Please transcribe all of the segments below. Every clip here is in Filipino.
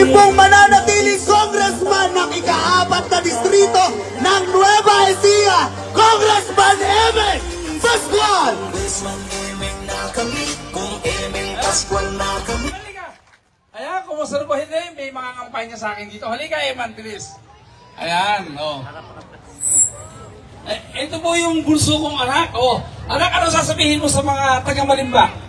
ating pong mananatiling congressman ng ika-4 na distrito ng Nueva Ecija, Congressman Emeng Pascual! Congressman Emeng na kami, kung Emeng Pascual na kami. Halika! Ayan, kumusta na ba hindi? May mga kampanya sa akin dito. Halika, Eman, bilis. Ayan, oh. Ito po yung bulso kong anak. Oh, anak, ano sasabihin mo sa mga taga-Malimba?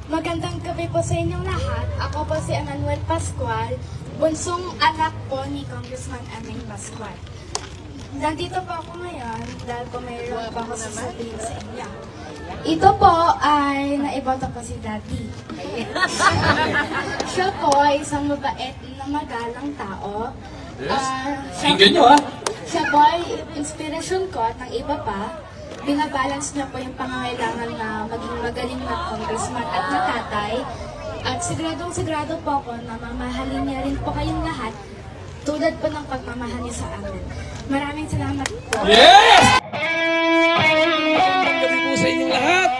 Magandang gabi po sa inyong lahat. Ako po si Emmanuel Pascual, bunsong anak po ni Congressman Emeng Pascual. Nandito po ako ngayon dahil po mayroon po ako sasabihin sa inyo. Ito po ay naiboto po si Daddy. Siya po ay isang mabait na magalang tao. Singgan nyo, ha? Siya po ay inspirasyon ko at ng iba pa. Binabalance niya po yung pangangailangan na maging magaling na congressman at na tatay. At sigurado po ako na mamahalin niya rin po kayong lahat tulad po ng pagmamahal niya sa amin. Maraming salamat po. Yes! Magandang gabi po sa inyong lahat.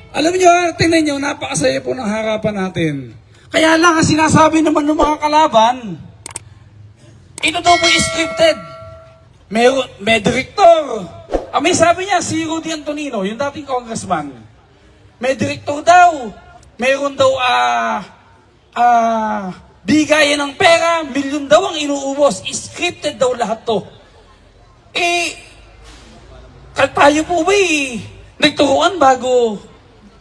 Alam niyo, tingnan niyo, napakasaya po ng harapan natin. Kaya lang, ang sinasabi naman ng mga kalaban, ito daw po scripted. May director. May sabi niya, si Rudy Antonino, yung dating congressman, may director daw. Mayroon daw, bigayan ng pera, milyon daw ang inuubos. Scripted daw lahat to. Tayo po ba nagturuan bago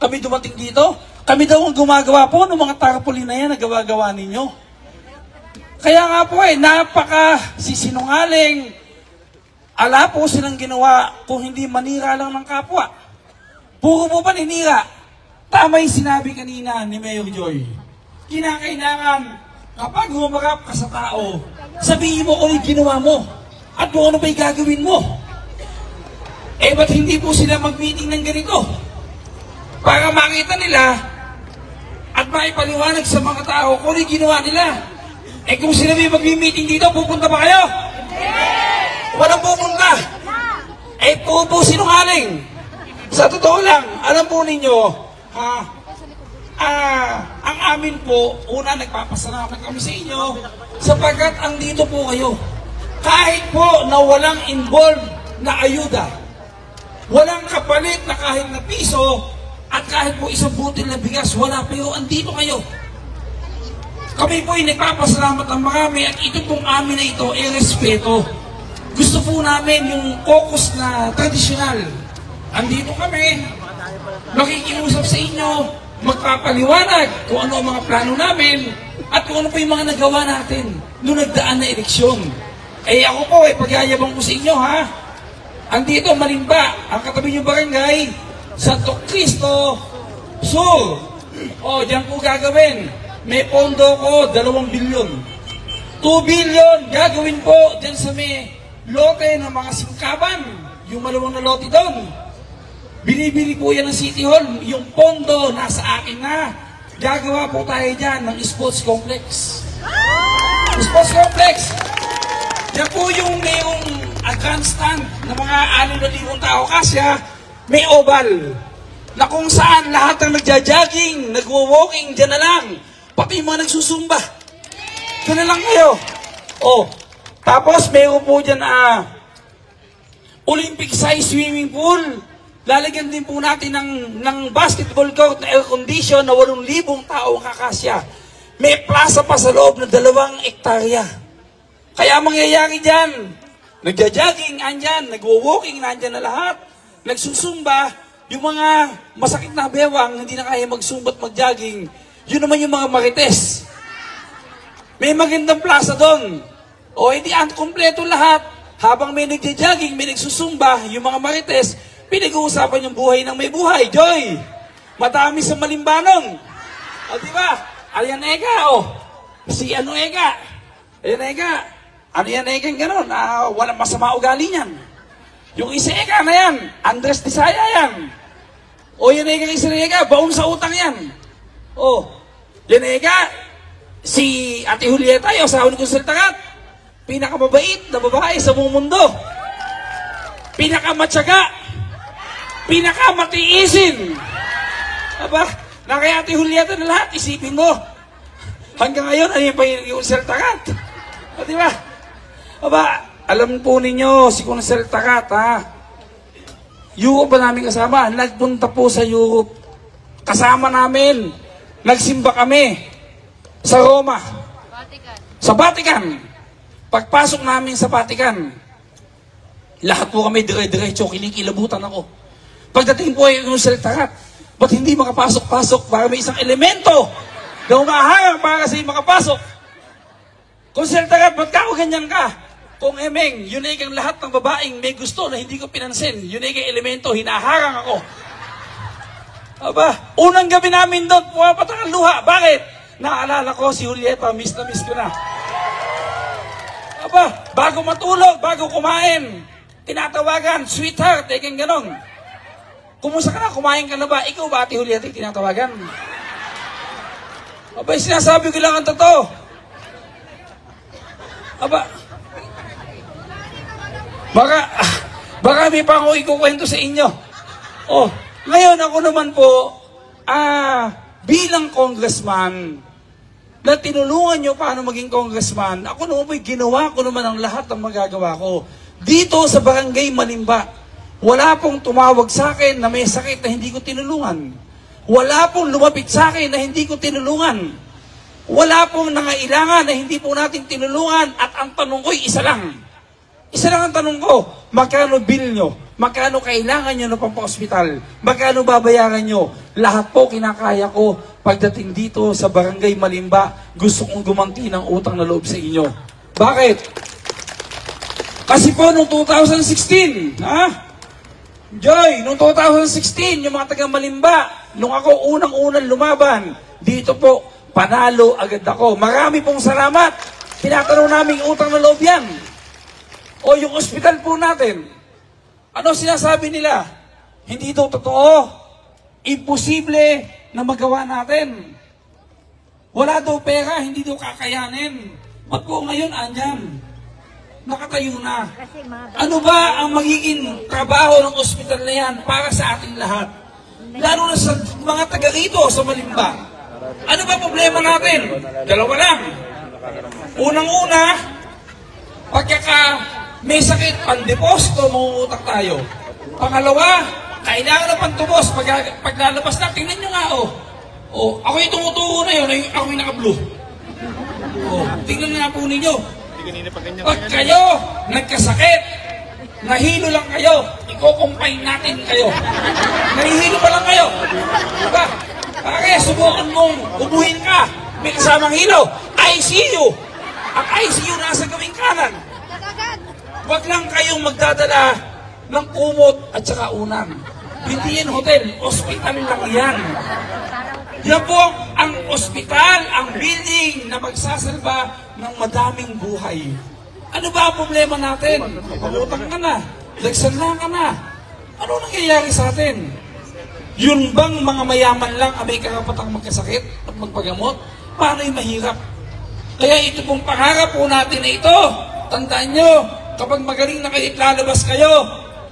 kami dumating dito? Kami daw ang gumagawa po ng mga tarpaulin na yan na gawa-gawa ninyo. Kaya nga po napaka sisinungaling. Ala po silang ginawa kung hindi manira lang ng kapwa. Puro po paninira. Tama yung sinabi kanina ni Mayor Joy. Kinakailangan kapag humarap ka sa tao, sabihin mo kung yung ginawa mo at kung ano pa yung gagawin mo. Ba't hindi po sila mag-meeting ng ganito? Para makita nila at maipaliwanag sa mga tao kung ano yung ginawa nila. Kung sila may mag-meeting dito, pupunta ba kayo? Walang pupunta. Po sinungaling. Sa totoo lang, alam po ninyo, ang amin po, una nagpapasalamat kami sa inyo, sapagkat andito po kayo. Kahit po na walang involved na ayuda, walang kapalit na kahit na piso, at kahit po isang butil na bigas, wala, pero andito kayo. Kami po ay nagpapasalamat ng marami at ito pong amin na ito ay respeto. Gusto po namin yung caucus na tradisyonal. Andito kami, makikiusap sa inyo, magpapaliwanag kung ano ang mga plano namin at kung ano po yung mga nagawa natin noong nagdaan na eleksyon. Ako po, pagyayabang ko sa inyo, ha? Andito, Malimba, ang katabi nyo barangay, Santo Cristo Sur. Diyan po gagawin. May pondo ko, 2 bilyon. 2 bilyon gagawin po dyan sa may lote ng mga singkaban. Yung maluwang na lote doon. Binibili po yan ng City Hall. Yung pondo, nasa akin na. Gagawa po tayo dyan ng sports complex. Sports complex. Yan po yung mayroong grandstand ng mga 6,000 tao. Kasya, may oval. Na kung saan lahat ng nagja-jogging, nagwo-walking, dyan na lang. Pati yung mga nagsusumba. Dyan na lang kayo. Tapos mayroon po dyan Olympic size swimming pool. Lalagyan din po natin ng basketball court na air condition na 8,000 tao ang kakasya. May plaza pa sa loob na 2 hektarya. Kaya mangyayari dyan, nagja-jogging, andyan, nagwo-walking, nandyan na lahat. Nagsusumba, yung mga masakit na bewang, hindi na kaya magsumba at mag-jogging, yun naman yung mga marites. May magandang plaza doon. Hindi kompleto lahat. Habang may nagja-jogging, may nagsusumba, yung mga marites, pinag-uusapan yung buhay ng may buhay. Joy! Madami sa Malimbanon. Diba? Ayan Ega, Si ano Ega? Ayan Ega. Ano yan Ega yung gano'n? Walang masama ugali niyan. Yung isa Ega na yan, Andres Tisaya yan. Yan Ega, isa Ega, baon sa utang yan. Yan Ega, si Ate Julieta, yung asawa ni Consultagat, pinakamabait na babae sa buong mundo. Pinakamatyaga. Pinakamatiisin. Na kay Ate Julieta na lahat, isipin mo. Hanggang ngayon, ano yung Kunsel Takat? O, di ba? Aba, alam po ninyo, si Kunsel Takat, ha? Europe ba namin kasama? Nagpunta po sa Europe. Kasama namin. Nagsimba kami sa Roma. Sa Vatican. Pagpasok namin sa Vatican, lahat po kami dire-diretso, kinikilabutan ako. Pagdating po ay Kunsel Takat, ba't hindi makapasok-pasok para may isang elemento na umaharang para kasi makapasok? Kunsel Takat, ba't ka o ganyan ka? Kung Emeng, yun ay kang lahat ng babaeng may gusto na hindi ko pinansin. Yun ay kang elemento, hinaharang ako. Aba, unang gabi namin doon, pumapatak ang luha. Bakit? Naalala ko si Julieta, miss na miss ko na. Aba, bago matulog, bago kumain, tinatawagan, sweetheart, kang ganon. Kumusta ka na? Kumain ka na ba? Ikaw ba, Ate Julieta, tinatawagan? Aba, sinasabi ko lang ang totoo. Aba, baka may pa ako ikukwento sa inyo. Oh, ngayon ako naman po, bilang congressman, na tinulungan nyo paano maging congressman, ako naman po'y ginawa ko naman ang lahat ng magagawa ko. Dito sa Barangay Malimba, wala pong tumawag sa akin na may sakit na hindi ko tinulungan. Wala pong lumapit sa akin na hindi ko tinulungan. Wala pong nangailangan na hindi po natin tinulungan. At ang tanong ko'y isa lang. Isa lang ang tanong ko, magkano bill nyo? Magkano kailangan nyo na pampa-hospital? Magkano babayaran nyo? Lahat po kinakaya ko. Pagdating dito sa Barangay Malimba, gusto kong gumanti ng utang na loob sa inyo. Bakit? Kasi po noong 2016, Joy, noong 2016, yung mga taga Malimba, nung ako unang-unang lumaban, dito po, panalo agad ako. Marami pong salamat. Tinatanong namin utang na loob yan. O yung ospital po natin, ano sinasabi nila? Hindi ito totoo. Imposible na magawa natin. Wala daw pera, hindi daw kakayanin. Ba't po ngayon andyan? Nakatayo na. Ano ba ang magiging trabaho ng ospital na yan para sa ating lahat? Lalo na sa mga taga rito sa Malimba. Ano ba problema natin? Dalawa lang. Unang-una, pagkaka may sakit, pandeposito, mangungutang tayo. Pangalawa, kailangan na pantubos. Paglalabas na, tingnan nyo nga, ako yung tumutuo na yun, ako yung naka-blue. Tingnan nga po ninyo. Pag kayo nagkasakit, nahilo lang kayo, iko-combine natin kayo. Nahihilo pa lang kayo. Diba? Pare, subukan mong ubuhin ka. May kasamang hilo. ICU. Ang ICU nasa gawing kanan. Huwag lang kayong magdadala ng kumot at saka unan. Hindi yan hotel, ospital lang yan. Yan po ang ospital, ang building na magsasalba ng madaming buhay. Ano ba ang problema natin? Pangutang ka na, nagsanla ka na. Ano nangyayari sa atin? Yun bang mga mayaman lang ang may karapatang magkasakit at magpagamot? Paano yung mahirap? Kaya ito pong pangarap po natin na ito. Tandaan nyo, kapag magaling na kayo, lalabas kayo,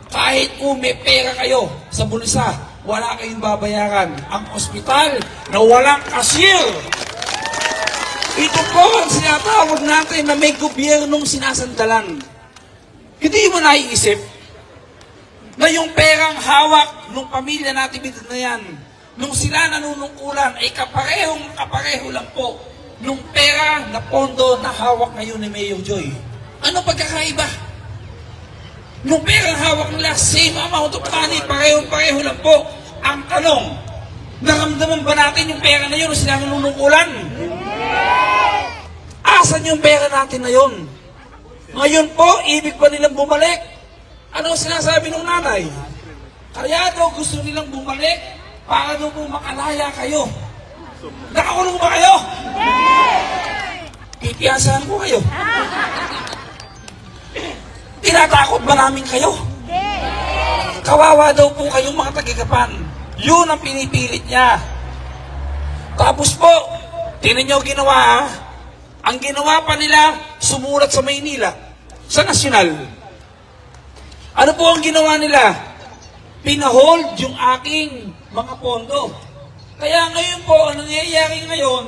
kahit kung may pera kayo sa bulsa, wala kayong babayaran. Ang ospital na walang cashier. Ito po ang sinatawag natin na may gobyernong sinasandalan. Hindi mo naiisip na yung perang hawak ng pamilya natin na yan, nung sila nanunungkulan, ay kapareho lang po nung pera na pondo na hawak ngayon ni Mayor Joy. Ano pagkakaiba? Nung perang hawak nila, same amount of money, pareho lang po. Ang tanong, naramdaman ba natin yung pera na yun o sila nanunungkulan? Asan yung pera natin na yun? Ngayon po, ibig pa nilang bumalik. Ano sinasabi ng nanay? Kaya daw gusto nilang bumalik para daw po makalaya kayo. Nakakulong ba kayo? Pipiyasahan ko kayo. Tinatakot ba namin kayo? Kawawa daw po kayong mga taga-Gapan. Yun ang pinipilit niya. Tapos po, tingnan niyo ginawa. Ang ginawa pa nila, sumulat sa Maynila, sa Nasyonal. Ano po ang ginawa nila? Pinahold yung aking mga pondo. Kaya ngayon po, ang nangyayari ngayon,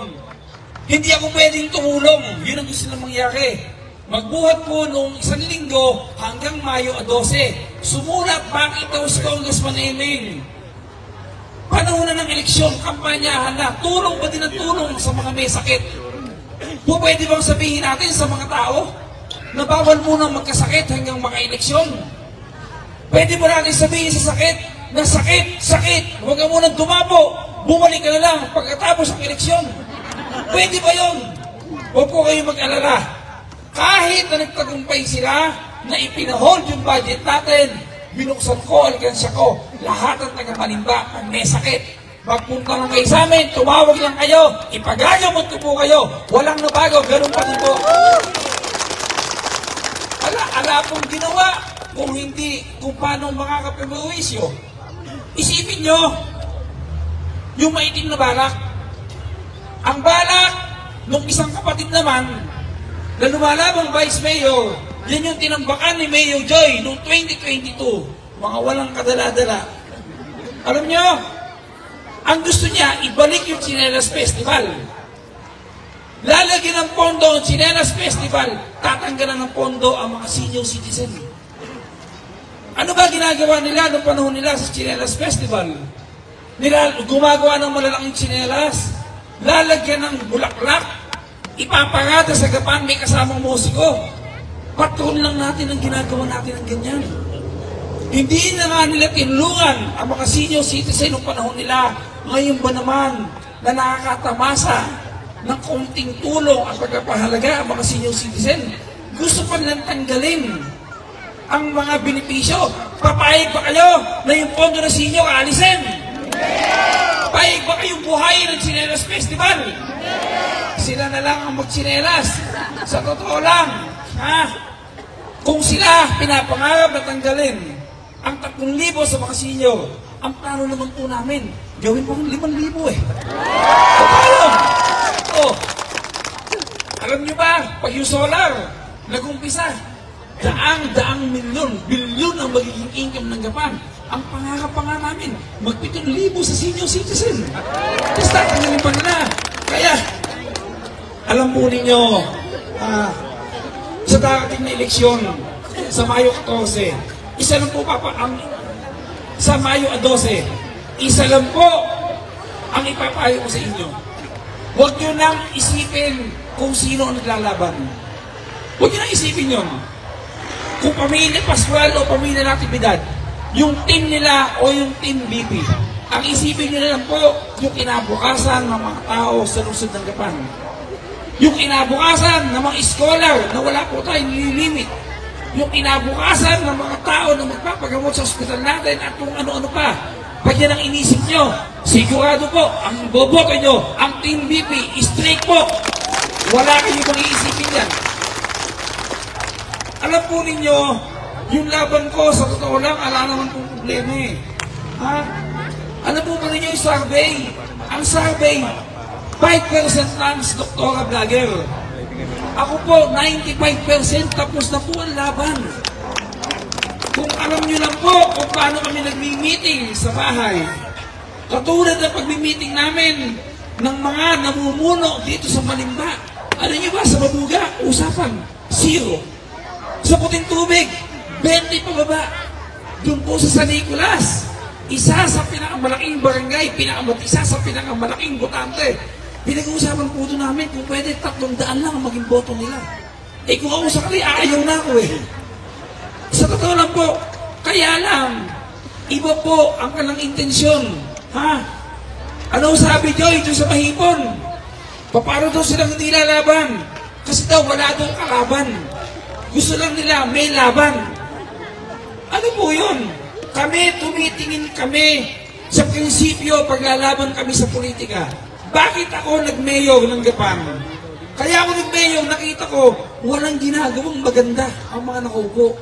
Hindi ako pwedeng tumulong. Yun ang gusto nilang mangyari. Magbuhat po noong 1 linggo hanggang Mayo 12. Sumulat, bakit daw si Congressman Eming? Panahon na ng eleksyon, kampanyahan na, tulong ba din ang tulong sa mga may sakit? Pwede bang sabihin natin sa mga tao na bawal muna magkasakit hanggang maka-eleksyon? Pwede ba natin sabihin sa sakit na sakit, huwag ka munang dumapo, bumalik ka na lang pagkatapos ng eleksyon? Pwede ba yun? Huwag po kayo mag-alala. Kahit na nagtagumpay sila na ipinahold yung budget natin, binuksan ko, alkansya ko, lahat ng taga-Malimba ang may sakit. Magpunta lang kayo sa amin, tumawag lang kayo, ipagagamot ko po kayo. Walang nabago, ganun pa din po. Ala pong ginawa kung hindi, kung paano makakapibuwisyo. Isipin nyo, yung maitim na balak. Ang balak nung isang kapatid naman na lumalabang Vice Mayor, yan yung tinambakan ni Mayor Joy noong 2022. Mga walang kadala-dala. Alam nyo, ang gusto niya, ibalik yung Chinelas Festival. Lalagyan ng pondo ang Chinelas Festival, tatanggalan ng pondo ang mga senior citizen. Ano ba ginagawa nila noong panahon nila sa Chinelas Festival? Gumagawa ng malalaking chinelas, lalagyan ng bulaklak, ipaparada sa gapan, may kasamang musiko. Patron lang natin ang ginagawa natin ng ganyan. Hindi na nga nila tinulungan ang mga senior citizen noong panahon nila. Ngayon ba naman na nakakatamasa ng konting tulong at pagpapahalaga ang mga senior citizen, gusto pa nilang tanggalin ang mga benepisyo? Papayag ba kayo na yung pondo na senior aalisin? Papayag ba kayong buhay ng Chinelas Festival? Sila na lang ang magchinelas. Sa totoo lang, kung sila pinapangarap na tanggalin ang 3,000 sa mga senior, ang plano naman po namin, gawin mo 5,000 eh. O paano? Alam nyo ba, pag yung solar, nag-umpisa, daang bilyon ang magiging income ng Gapan. Ang pangarap pa nga namin, mag-7,000 sa senior citizen. Tapos tatanggalin pa nila. Kaya, alam po ninyo, sa darating na eleksyon, sa Mayo 14, isa lang po sa Mayo 12, isa lang po ang ipapayo ko sa inyo. Huwag nyo nang isipin kung sino ang naglalaban. Huwag nyo nang isipin yun. Kung pamilya Pascual o pamilya Natividad, yung team nila o yung team BP, ang isipin nyo na lang po yung kinabukasan ng mga tao sa lungsod ng Gapan. Yung kinabukasan ng mga scholar na wala po tayong nililimit. Yung kinabukasan ng mga tao na magpapagamot sa ospital natin at kung ano-ano pa. Pag yan ang inisip nyo, sigurado po, ang boboto nyo, ang Team BP, straight po. Wala kayo bang iisipin yan. Alam po ninyo, yung laban ko, sa totoo lang, ala naman pong problema eh. Alam po ba ninyo yung survey? Ang survey, 5% lang si Doktora Vlogger. Ako po, 95% tapos na po ang laban. Kung alam nyo lang po kung paano kami nagmi-meeting sa bahay. Katulad ng pagmi-meeting namin ng mga namumuno dito sa Malimba. Ano nyo ba, sa Mabuga, usapan, 0. Sa Puting Tubig, 20 pababa. Doon po sa San Nicolas, isa sa pinakamalaking barangay, isa sa pinakamalaking botante. Pinag-uusapan po doon namin kung pwede 300 lang ang maging boto nila. Eh kung ako sakali, ayaw na ako eh. Sa totoo lang po, kaya lang, iba po ang kanilang intensyon. Ano sabi Joy doon sa Mahipon? Paano daw silang hindi lalaban? Kasi daw wala daw kalaban. Gusto lang nila may laban. Ano po yun? Kami, tumitingin kami sa prinsipyo paglalaban kami sa politika. Bakit ako nag-mayor ng Gapan? Kaya ako nag-mayor, nakita ko, walang ginagawang maganda ang mga nakaupo.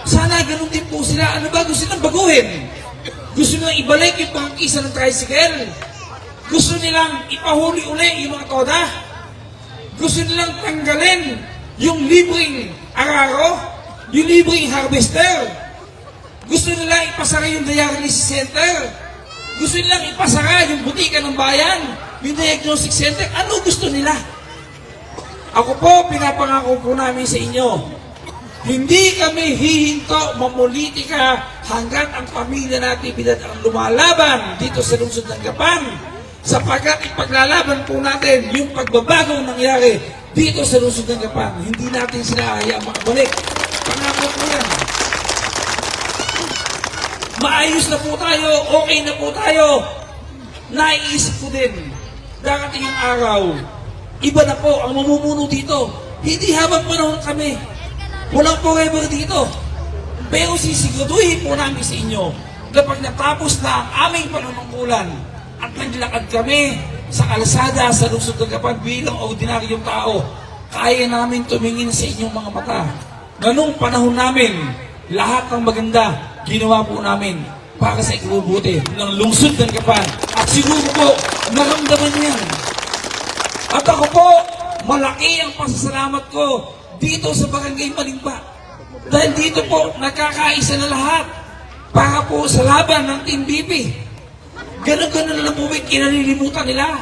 Sana ganun din po sila. Ano ba gusto nilang baguhin? Gusto nilang ibalik yung pangkisa ng tricycle? Gusto nilang ipahuli uli yung mga toda? Gusto nilang tanggalin yung libreng araro? Yung libreng harvester? Gusto nilang ipasara yung dialysis center? Gusto nilang ipasara yung butika ng bayan? Yung diagnostic center? Ano gusto nila? Ako po, pinapangako po namin sa inyo, hindi kami hihinto mamulitika hanggat ang pamilya natin ang lumalaban dito sa lungsod ng Gapan, sapagkat ipaglalaban po natin yung pagbabagong nangyari dito sa lungsod ng Gapan. Hindi natin sila hayaan makabalik. Pangako po yan. Maayos na po tayo, okay na po tayo. Naiisip ko din, darating ang araw, iba na po ang mamumuno dito. Hindi habang panahon kami. Walang forever dito. Pero sisiguraduhin po namin sa inyo, kapag natapos na ang aming panunungkulan at naglakad kami sa kalsada sa lungsod ng Gapan bilang ordinaryong tao, kaya namin tumingin sa inyong mga mata. Ganong panahon namin, lahat ng maganda, ginawa po namin para sa ikabubuti ng lungsod ng Gapan. At siguro po, naramdaman niyo yan. At ako po, malaki ang pasasalamat ko dito sa Barangay Malimba. Dahil dito po, nagkakaisa na lahat para po sa laban ng Team BP. Ganon-ganon na lang po kinalilimutan nila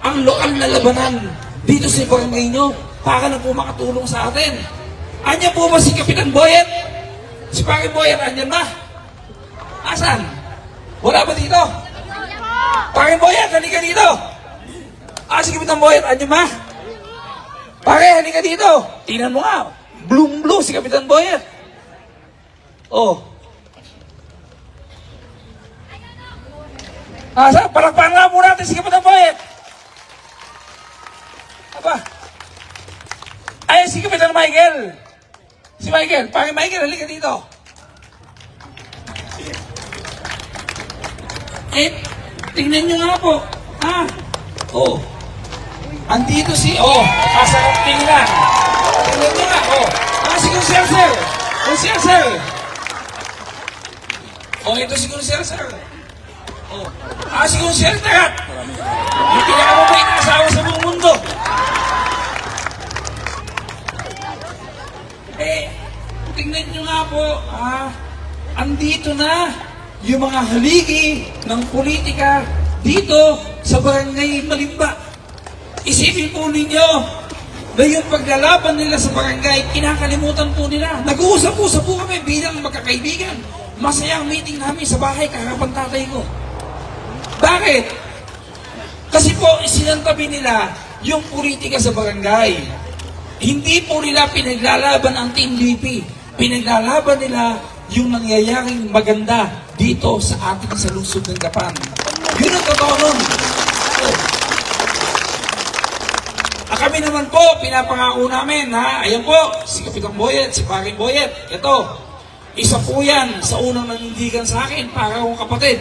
ang lokal na labanan dito sa barangay nyo para na po makatulong sa atin. Anyan po ba si Kapitan Boyet? Si Pare Boyet, anyan ba? Asan? Wala ba dito? Pare Boyet, halika dito! Si Kapitan Boyet, anyan ba? Pare, halika dito! Tingnan mo nga, blue si Kapitan Boyet. Oh. Palakpakan nga muna natin si Kapitan Boyet. Aba. Ay, si Kapitan Michael. Si Michael, Pare Michael, halika dito. Tingnan nyo nga po. Oh. Andito si, kasarap tingnan. Tingnan nyo nga, si Conserser. Conserser. Ito si Conserser. Si Conserser. Yung pinakamabait na asawa sa buong mundo. Tingnan nyo nga po, andito na yung mga haligi ng politika dito sa Barangay Malimba. Isipin po ninyo na yung paglalaban nila sa barangay, kinakalimutan po nila. Nag-uusap-usap po kami bilang magkakaibigan. Masayang meeting namin sa bahay kahapon tatay ko. Bakit? Kasi po, sinantabi nila yung politika sa barangay. Hindi po nila pinaglalaban ang Team BP. Pinaglalaban nila yung nangyayaring maganda dito sa ating sa lungsod ng Gapan. Yun ang totoo nun. Kami naman po, pinapangako namin, ayan po, si Kapitan Boyet, si Pare Boyet, ito, isa po yan sa unang nanindigan sa akin para akong kapatid.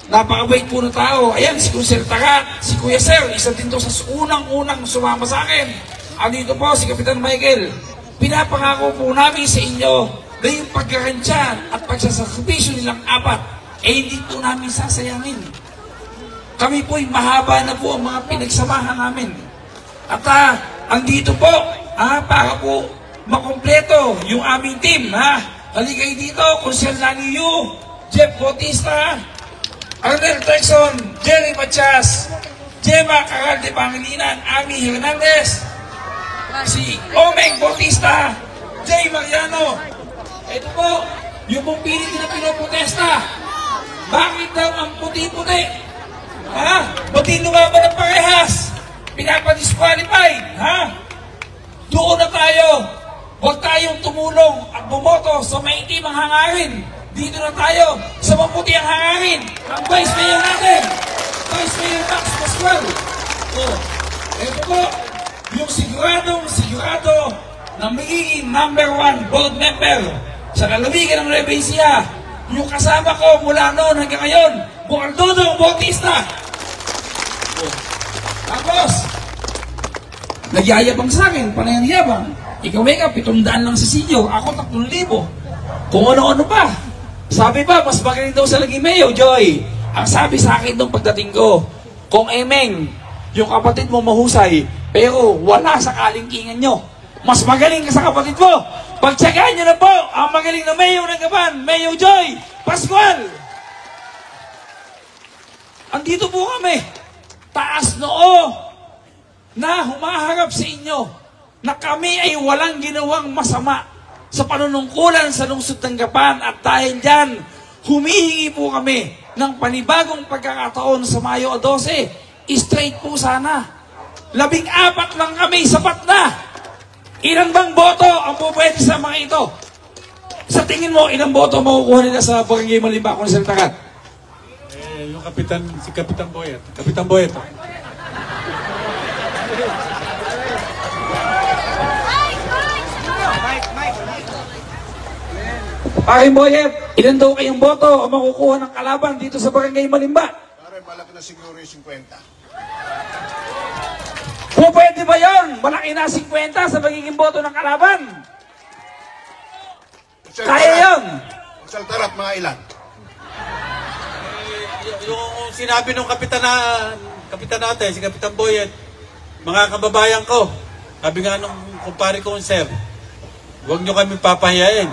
Napakabait po na tao. Ayan, si Kuya Tagat, si Kuya Sir, isa din to sa unang-unang sumama sa akin. Dito po, si Kapitan Michael. Pinapangako po namin sa inyo na yung pagkakansya at pagsasakripisyo nilang apat, hindi po namin sasayangin. Kami po'y mahaba na po ang mga pinagsamahan namin. At andito po, para po makompleto yung aming team. Haligay dito, Consel Naniyu, Jeff Bautista, Arnel Texon, Jerry Matias, Gemma Caralde Pangilinan, Ami Hernandez, si Omeng Bautista, Jay Mariano. Ito po, yung pong pilit na pinopotesta. Bakit daw ang puti-puti? Ba't di lumaban ng parehas? Pinapadisqualified, Doon na tayo. Huwag tayong tumulong at bumoto sa maitim ang hangarin. Dito na tayo sa maputi ang hangarin. Ang Vice Mayor natin, Vice Mayor Max Pascual. Ito po, yung sigurado na magiging #1 board member sa kalamigan ng Nueva Ecija. Yung kasama ko mula noon hanggang ngayon, Bukal Dodong Bautista. Tapos, nagyayabang sa akin, panayang yabang. Ikaw may 700 lang sa sinyo, ako 3,000. Kung ano-ano pa. Sabi pa, mas magaling daw sa laging mayo, Joy. Ang sabi sa akin nung pagdating ko, kung Emeng, yung kapatid mo mahusay, pero wala sa kalingkingan nyo. Mas magaling ka sa kapatid mo. Pagtsagaan nyo na po, ang magaling na mayo ng Gapan, Mayo Joy Pascual. Andito po kami. Taas noo. na humaharap sa inyo na kami ay walang ginawang masama sa panunungkulan sa lungsod ng Gapan at dahil dyan, humihingi po kami ng panibagong pagkakataon sa Mayo 12. Straight po sana. 14 lang kami, sapat na. Ilan bang boto ang pupwede sa mga ito? Sa tingin mo, ilang boto makukuha nila sa Barangay Malimba kung nasalitakan? Yung si Kapitan Boyet. Kapitan Boyet. Paring Boyet, ilan daw kayong boto ang makukuha ng kalaban dito sa Barangay Malimba? Pare, malaki na siguro yung 50. Pupwede ba yun? Malaki na 50 sa magiging boto ng kalaban. Kaya yun. Saltarat, mga ilan? Yung sinabi ng kapitan natin, si Kapitan Boyet, mga kababayan ko, sabi nga nung kumpare ko, sir, huwag nyo kami papahiyain.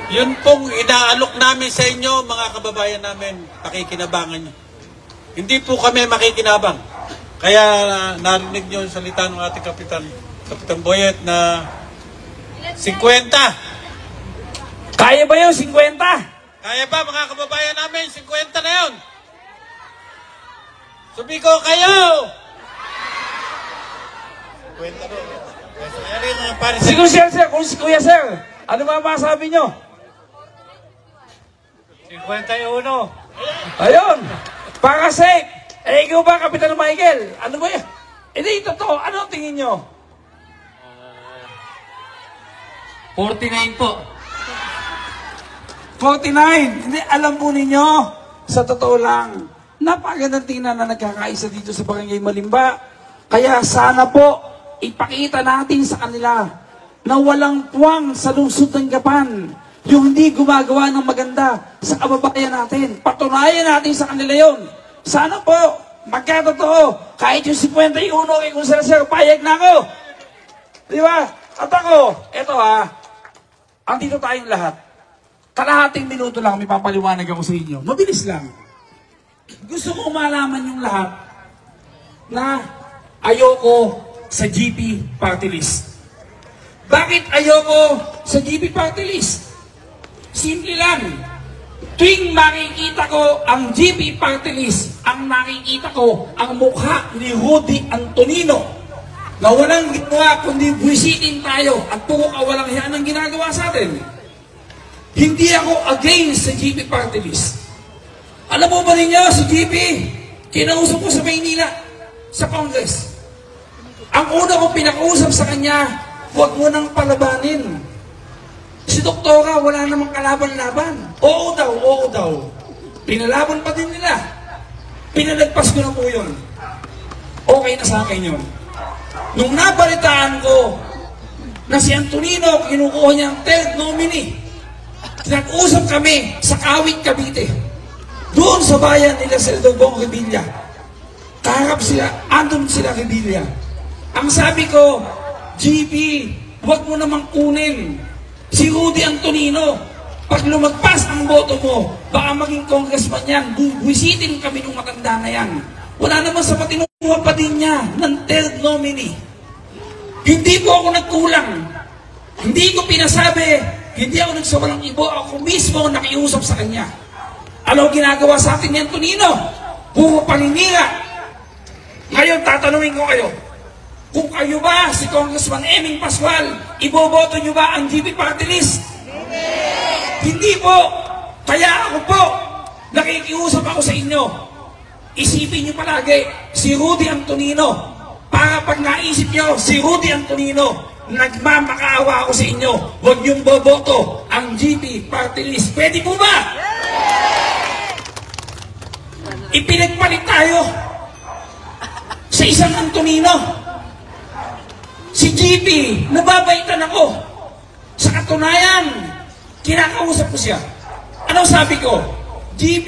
Yun pong inaalok namin sa inyo, mga kababayan namin, pakikinabangan nyo. Hindi po kami makikinabang. Kaya narinig nyo yung salita ng ating Kapitan Boyet na 50. Kaya ba yun, 50? Kaya ba mga kababayan namin, 50 na yun? Sabi ko kayo! 50 na. Kaya rin ang pares. Siguro sir, kung si Kuya sir, ano ba masabi nyo? 51. Ayun, para safe. Ikaw ba, Kapitan Michael? Ano ba yan? Hindi, totoo. Ano ang tingin nyo? 49 po. 49. Hindi, alam po ninyo, sa totoo lang, napakagandang tingnan na nagkakaisa dito sa Barangay Malimba. Kaya sana po, ipakita natin sa kanila na walang puwang sa lungsod ng Gapan. Yung hindi gumagawa ng maganda sa kababayan natin. Patunayan natin sa kanila yon. Sana po, magkatotoo. Kahit yung 51 kay kung sir, payag na ako. Di ba? At ako, eto andito tayong lahat. Kalahating minuto lang, may papaliwanag ako sa inyo. Mabilis lang. Gusto ko malaman yung lahat na ayoko sa GP party list. Bakit ayoko sa GP party list? Simple lang. Tuwing makikita ko ang GP party list, ang nakikita ko ang mukha ni Rudy Antonino na walang ginawa kundi buwisitin tayo at puro kawalang hiyan ang ginagawa sa atin. Hindi ako against sa GP party list. Alam mo ba ninyo, si GP, kinausap ko sa Maynila, sa Congress. Ang una kong pinakausap sa kanya, huwag mo nang palabanin. Si Doktora, wala namang kalaban-laban. Oo daw. Pinalaban pa din nila. Pinalagpas ko na po yun. Okay na sa akin yun. Nung nabalitaan ko na si Antonino, kinukuha niya ang third nominee, nag-usap kami sa Kawit, Cavite. Doon sa bayan nila sa Eldobong, Revilla. Kaharap sila, andun sila, Revilla. Ang sabi ko, GP, huwag mo namang kunin si Rudy Antonino. Pag lumagpas ang boto mo, baka maging congressman yan. Buwisitin kami ng matanda na yan. Wala naman sa patinuha pa din niya ng third nominee. Hindi po ako nagkulang. Hindi ko pinasabi. Hindi ako nagsawalang ibo. Ako mismo nakiusap sa kanya. Ano ginagawa sa atin ni Antonino? Puro paninira. Ngayon, tatanungin ko kayo. Kung kayo ba, si Congressman Eming Pascual, iboboto nyo ba ang GP party list? Hindi po. Kaya ako po, nakikiusap ako sa inyo. Isipin nyo palagi, si Rudy Antonino. Para pag naisip nyo, si Rudy Antonino, nagmamakaawa ako sa inyo. Huwag niyong boboto ang GP party list. Pwede po ba? Ipinagpalit tayo sa isang Antonino. Si GP, nababaitan ako. Sa katunayan, kinakausap ko siya. Ano sabi ko? GP,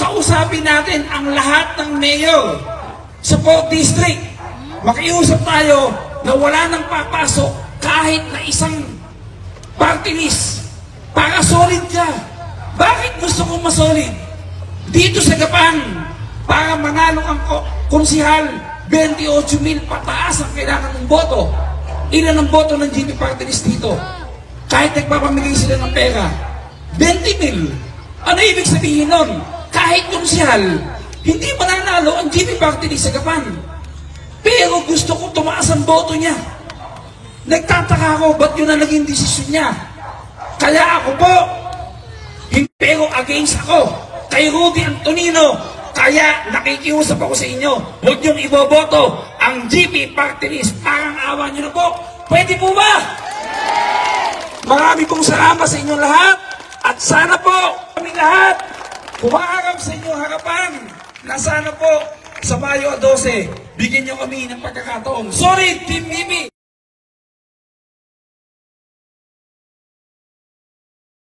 kausapin natin ang lahat ng mayor sa 4th District. Makiusap tayo na wala nang papasok kahit na isang party list para solid ka. Bakit gusto kong masolid? Dito sa Gapan, para manalo ang konsihal, 28,000 pataas ang kailangan ng boto. Ilan ang boto ng GP Party List dito? Kahit nagpapamigay sila ng pera, 20,000. Ano ibig sabihin nun? Kahit konsyal, hindi mananalo ang GP Party List sa Gapan. Pero gusto ko tumaas ang boto niya. Nagtataka ako, ba't yun ang naging desisyon niya? Kaya ako po, pero against ako kay Rudy Antonino. Kaya nakikiusap ako sa inyo, huwag niyong iboboto ang GP Party List. Parang awa niyo na po. Pwede po ba? Marami pong salamat sa inyong lahat. At sana po kami lahat humaharap sa inyong harapan na sana po sa Mayo 12, bigyan niyo kami ng pagkakataon. Sorry, Team Mimi!